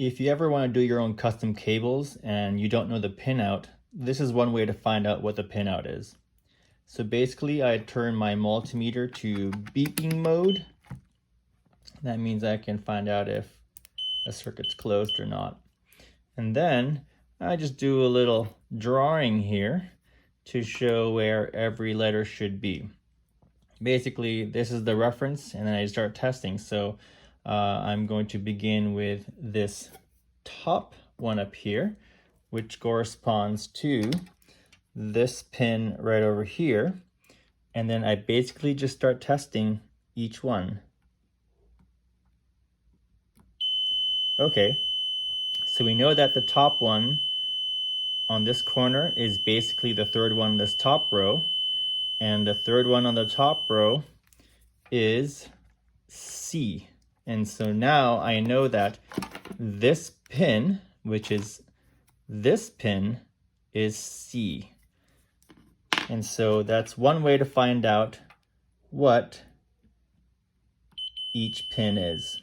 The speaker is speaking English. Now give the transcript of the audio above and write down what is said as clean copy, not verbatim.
If you ever want to do your own custom cables and you don't know the pinout, this is one way to find out what the pinout is. So basically I turn my multimeter to beeping mode. That means I can find out if a circuit's closed or not. And then I just do a little drawing here to show where every letter should be. Basically, this is the reference, and then I start testing. So I'm going to begin with this top one up here, which corresponds to this pin right over here. And then I basically just start testing each one. Okay, so we know that the top one on this corner is basically the third one in this top row. And the third one on the top row is C. And so now I know that this pin, which is this pin, is C. And so that's one way to find out what each pin is.